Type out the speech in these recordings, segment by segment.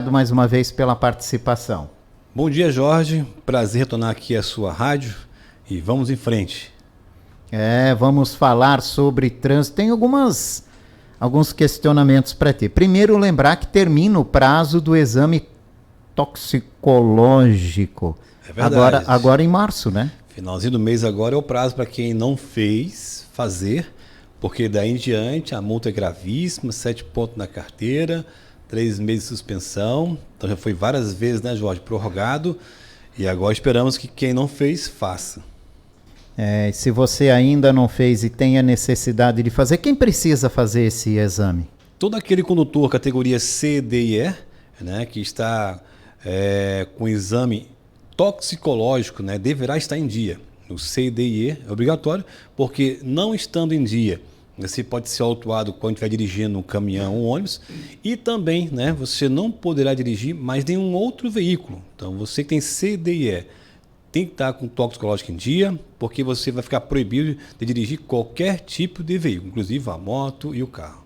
Mais uma vez pela participação. Bom dia, Jorge. Prazer retornar aqui à sua rádio e vamos em frente. Vamos falar sobre trânsito. Tem alguns questionamentos para ti. Primeiro, lembrar que termina o prazo do exame toxicológico. É verdade. Agora em março, né? Finalzinho do mês agora é o prazo para quem não fez fazer, porque daí em diante a multa é gravíssima, 7 pontos na carteira, 3 meses de suspensão. Então já foi várias vezes, né, Jorge, prorrogado. E agora esperamos que quem não fez, faça. Se você ainda não fez e tem a necessidade de fazer, quem precisa fazer esse exame? Todo aquele condutor categoria C, D e E, né, que está com exame toxicológico, né, deverá estar em dia. O C, D e E é obrigatório, porque não estando em dia, você pode ser autuado quando estiver dirigindo um caminhão ou um ônibus, e também, né, você não poderá dirigir mais nenhum outro veículo. Então você que tem C, D e E tem que estar com o toxicológico em dia, porque você vai ficar proibido de dirigir qualquer tipo de veículo, inclusive a moto e o carro.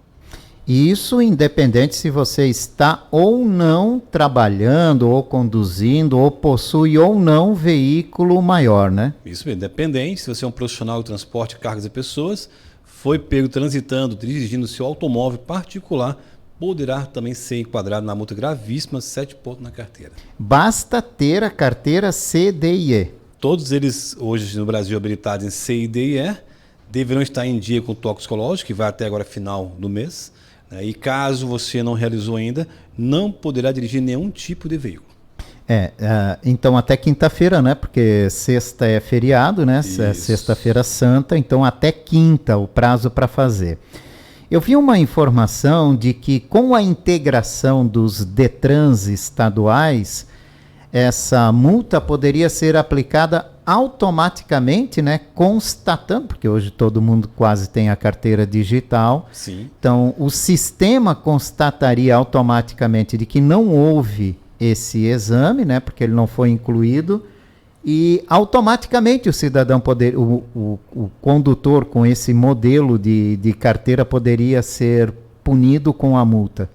Isso independente se você está ou não trabalhando, ou conduzindo, ou possui ou não veículo maior, né? Isso mesmo, independente se você é um profissional de transporte de cargas e pessoas, foi pego transitando, dirigindo seu automóvel particular, poderá também ser enquadrado na multa gravíssima, 7 pontos na carteira. Basta ter a carteira C, D e E. Todos eles, hoje no Brasil, habilitados em C, D e E, deverão estar em dia com o toxicológico, que vai até agora final do mês. Né? E caso você não realizou ainda, não poderá dirigir nenhum tipo de veículo. Então até quinta-feira, né? Porque sexta é feriado, né? Sexta-feira santa, então até quinta o prazo para fazer. Eu vi uma informação de que com a integração dos DETRANs estaduais, essa multa poderia ser aplicada automaticamente, né? Constatando, porque hoje todo mundo quase tem a carteira digital. Sim. Então o sistema constataria automaticamente de que não houve esse exame, né? Porque ele não foi incluído. E automaticamente o cidadão o condutor com esse modelo de carteira poderia ser punido com a multa.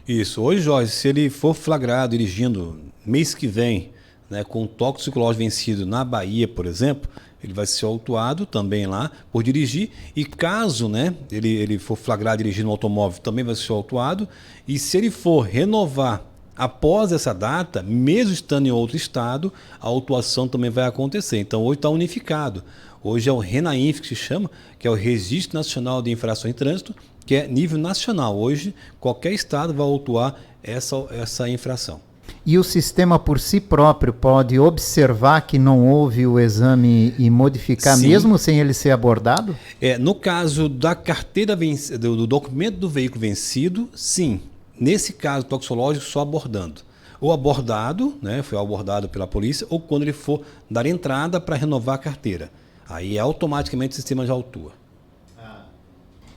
Isso. Hoje, Jorge, se ele for flagrado dirigindo mês que vem, né, com toxicológico vencido na Bahia, por exemplo, ele vai ser autuado também lá por dirigir. E caso, né, ele for flagrado dirigindo um automóvel, também vai ser autuado. E se ele for renovar após essa data, mesmo estando em outro estado, a autuação também vai acontecer. Então hoje está unificado. Hoje é o RENAINF que se chama, que é o Registro Nacional de Infrações de Trânsito, que é nível nacional. Hoje qualquer estado vai autuar essa infração. E o sistema por si próprio pode observar que não houve o exame e modificar, sim, mesmo sem ele ser abordado? No caso da carteira do documento do veículo vencido, sim. Nesse caso toxicológico, só abordando. Ou abordado, né, foi abordado pela polícia, ou quando ele for dar entrada para renovar a carteira. Aí automaticamente o sistema já autua.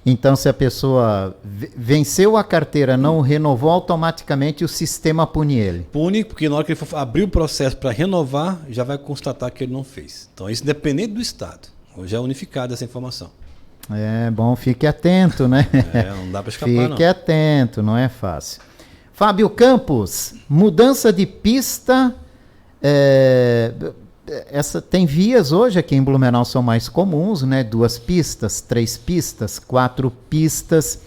Então, se a pessoa venceu a carteira, não renovou, automaticamente o sistema pune ele? Pune, porque na hora que ele for abrir o processo para renovar, já vai constatar que ele não fez. Então, isso independente do estado. Hoje é unificada essa informação. Bom, fique atento, né? Não dá para escapar, não. Fique atento, não é fácil. Fábio Campos, mudança de pista. Tem vias hoje aqui em Blumenau são mais comuns, né? 2 pistas, 3 pistas, 4 pistas.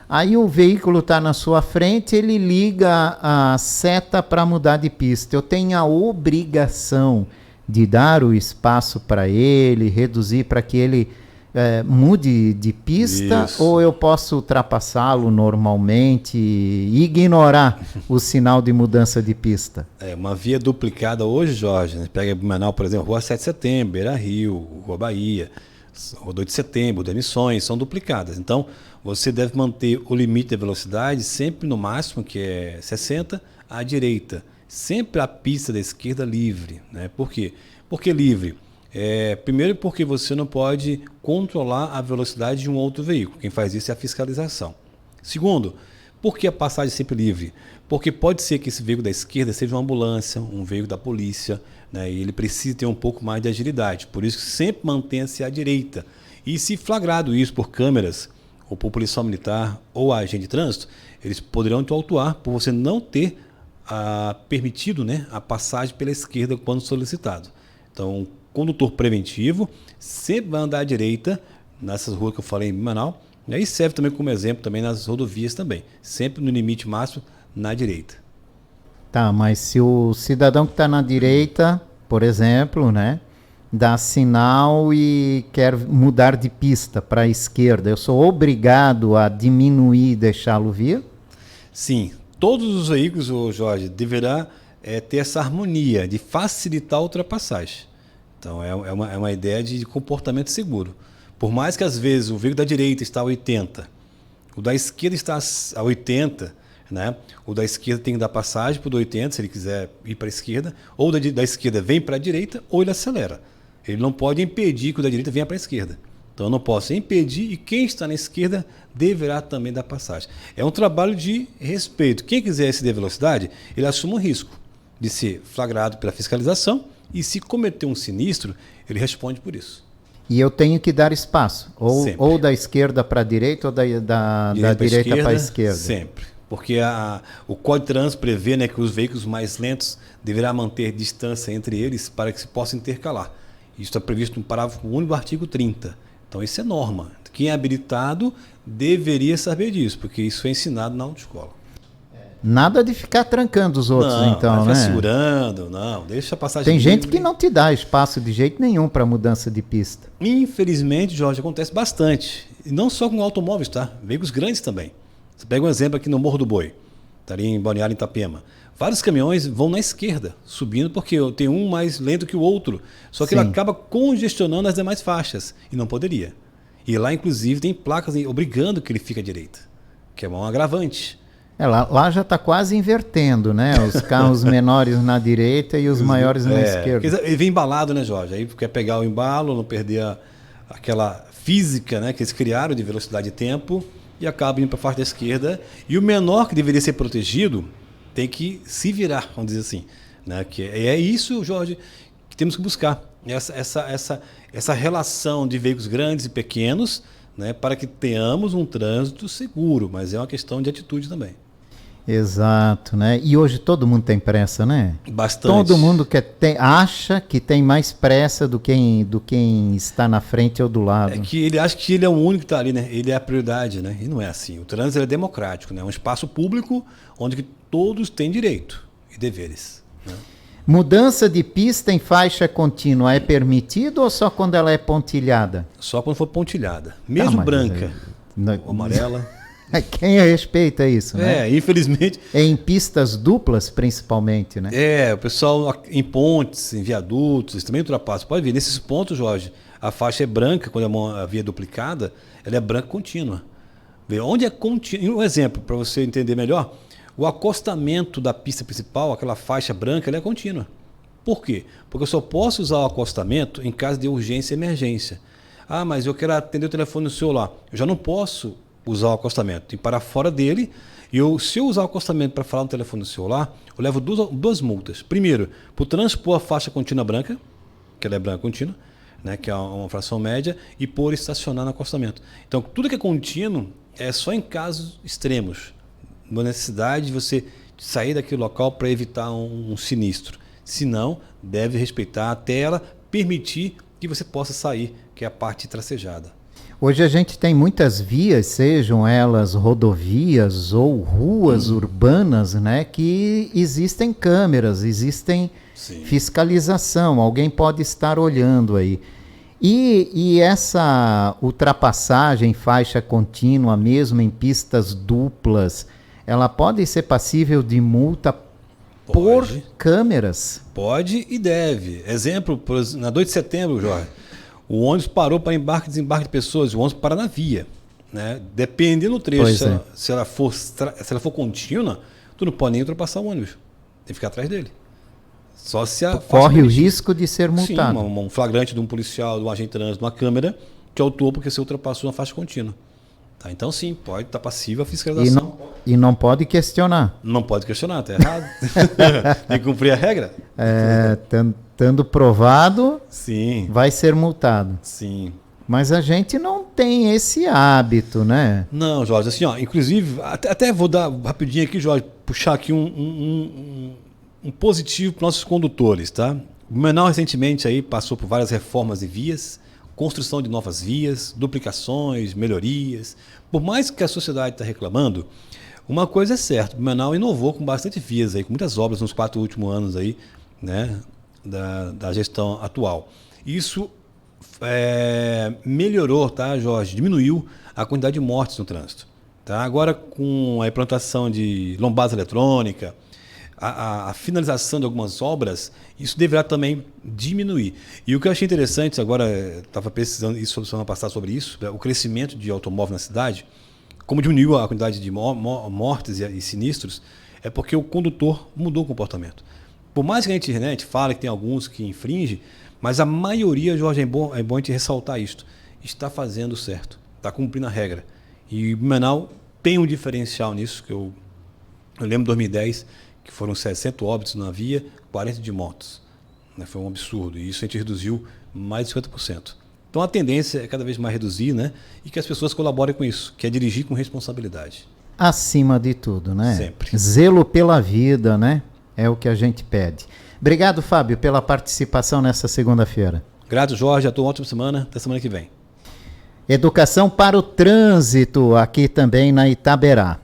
Aí o veículo está na sua frente, ele liga a seta para mudar de pista. Eu tenho a obrigação de dar o espaço para ele, reduzir para que ele mude de pista. Isso. Ou eu posso ultrapassá-lo normalmente e ignorar o sinal de mudança de pista? Uma via duplicada hoje, Jorge, né? Pega Blumenau, por exemplo, Rua 7 de Setembro, Beira Rio, Rua Bahia, Rua 2 de Setembro, Demissões, são duplicadas. Então, você deve manter o limite de velocidade sempre no máximo, que é 60, à direita. Sempre a pista da esquerda livre, né? Por quê? Porque livre. Primeiro porque você não pode controlar a velocidade de um outro veículo. Quem faz isso é a fiscalização. Segundo, por que a passagem é sempre livre? Porque pode ser que esse veículo da esquerda seja uma ambulância, um veículo da polícia, né? E ele precisa ter um pouco mais de agilidade. Por isso que sempre mantenha-se à direita. E se flagrado isso por câmeras, ou por policial militar, ou agente de trânsito, eles poderão te autuar por você não ter permitido, né, a passagem pela esquerda quando solicitado. Então, condutor preventivo sempre vai andar à direita nessas ruas que eu falei em Blumenau, e aí serve também como exemplo também nas rodovias também, sempre no limite máximo na direita. Tá, mas se o cidadão que está na direita, por exemplo, né, dá sinal e quer mudar de pista para a esquerda, eu sou obrigado a diminuir e deixá-lo vir? Sim, todos os veículos, Jorge, deverá ter essa harmonia de facilitar a ultrapassagem. Então é uma ideia de comportamento seguro. Por mais que às vezes o veículo da direita está a 80, o da esquerda está a 80, né? O da esquerda tem que dar passagem para o do 80, se ele quiser ir para a esquerda, ou da esquerda vem para a direita, ou ele acelera. Ele não pode impedir que o da direita venha para a esquerda. Então eu não posso impedir e quem está na esquerda deverá também dar passagem. É um trabalho de respeito. Quem quiser exceder a velocidade, ele assume o risco de ser flagrado pela fiscalização e se cometer um sinistro, ele responde por isso. E eu tenho que dar espaço, ou da esquerda para a direita ou da direita para a esquerda. Sempre. Porque o Código de Trânsito prevê, né, que os veículos mais lentos deverá manter distância entre eles para que se possa intercalar. Isso está previsto no parágrafo único do artigo 30. Então isso é norma. Quem é habilitado deveria saber disso, porque isso é ensinado na autoescola. Nada de ficar trancando os outros, não, então, vai né? Segurando, não, deixa a passagem Tem gente livre. que não te dá espaço de jeito nenhum para mudança de pista. Infelizmente, Jorge, acontece bastante. E não só com automóveis, tá? Veículos grandes também. Você pega um exemplo aqui no Morro do Boi, tá ali em Balneário, em Itapema. Vários caminhões vão na esquerda, subindo porque tem um mais lento que o outro. Só que Sim. ele acaba congestionando as demais faixas. E não poderia. E lá, inclusive, tem placas obrigando que ele fique à direita, que é um agravante. Lá já está quase invertendo, né? Os carros menores na direita e os maiores na esquerda. Ele vem embalado, né, Jorge? Aí quer pegar o embalo, não perder aquela física, né, que eles criaram de velocidade e tempo e acaba indo para a parte da esquerda. E o menor que deveria ser protegido tem que se virar, vamos dizer assim. Né? Que é isso, Jorge, que temos que buscar. Essa relação de veículos grandes e pequenos, né, para que tenhamos um trânsito seguro, mas é uma questão de atitude também. Exato, né? E hoje todo mundo tem pressa, né? Bastante. Todo mundo acha que tem mais pressa do quem está na frente ou do lado. É que ele acha que ele é o único que está ali, né? Ele é a prioridade, né? E não é assim. O trânsito é democrático, né? É um espaço público onde que todos têm direito e deveres. Né? Mudança de pista em faixa contínua é permitido ou só quando ela é pontilhada? Só quando for pontilhada. Mesmo branca ou amarela. Quem respeita isso, né? Infelizmente. É em pistas duplas, principalmente, né? O pessoal em pontes, em viadutos, também ultrapassa. Pode ver, nesses pontos, Jorge, a faixa é branca, quando a via é duplicada, ela é branca contínua. Vê, onde é contínua? Um exemplo, para você entender melhor, o acostamento da pista principal, aquela faixa branca, ela é contínua. Por quê? Porque eu só posso usar o acostamento em caso de urgência e emergência. Ah, mas eu quero atender o telefone no celular. Eu já não posso usar o acostamento, tem que parar fora dele. E se eu usar o acostamento para falar no telefone do celular, eu levo duas multas. Primeiro, por transpor a faixa contínua branca, que ela é branca contínua, né, que é uma fração média, e por estacionar no acostamento. Então, tudo que é contínuo é só em casos extremos, uma necessidade de você sair daquele local para evitar um sinistro. Se não, deve respeitar até ela permitir que você possa sair, que é a parte tracejada. Hoje a gente tem muitas vias, sejam elas rodovias ou ruas urbanas, né, que existem câmeras, existem fiscalização, alguém pode estar olhando aí. E essa ultrapassagem em faixa contínua, mesmo em pistas duplas, ela pode ser passível de multa por câmeras? Pode e deve. Exemplo, na 2 de setembro, Jorge, o ônibus parou para embarque e desembarque de pessoas, o ônibus para na via. Né? Dependendo do trecho, se ela for contínua, tu não pode nem ultrapassar o ônibus. Tem que ficar atrás dele. Só se corre o risco de ser multado. Sim, um flagrante de um policial, de um agente de trânsito, de uma câmera, te autuou porque você ultrapassou uma faixa contínua. Tá? Então sim, pode estar passiva a fiscalização. E não pode questionar. Não pode questionar, está errado. Tem que cumprir a regra. Estando provado, sim, vai ser multado. Sim. Mas a gente não tem esse hábito, né? Não, Jorge, assim, ó, inclusive, até vou dar rapidinho aqui, Jorge, puxar aqui um positivo para nossos condutores, tá? O Blumenau recentemente aí passou por várias reformas de vias, construção de novas vias, duplicações, melhorias. Por mais que a sociedade está reclamando, uma coisa é certa, o Blumenau inovou com bastante vias aí, com muitas obras nos 4 últimos anos aí, né, da gestão atual. Isso melhorou, tá, Jorge? Diminuiu a quantidade de mortes no trânsito. Tá? Agora, com a implantação de lombada eletrônica, a finalização de algumas obras, isso deverá também diminuir. E o que eu achei interessante, agora estava pesquisando isso semana passada sobre isso, o crescimento de automóvel na cidade, como diminuiu a quantidade de mortes e sinistros, é porque o condutor mudou o comportamento. Por mais que a gente fale que tem alguns que infringem, mas a maioria, Jorge, é bom a gente ressaltar isto, está fazendo certo, está cumprindo a regra. E Blumenau tem um diferencial nisso, que eu lembro de 2010, que foram 60 óbitos na via, 40 de motos. Né? Foi um absurdo, e isso a gente reduziu mais de 50%. Então a tendência é cada vez mais reduzir, né? E que as pessoas colaborem com isso, que é dirigir com responsabilidade. Acima de tudo, né? Sempre. Zelo pela vida, né? É o que a gente pede. Obrigado, Fábio, pela participação nessa segunda-feira. Grato, Jorge. Uma ótima semana. Até semana que vem. Educação para o trânsito, aqui também na Itaberá.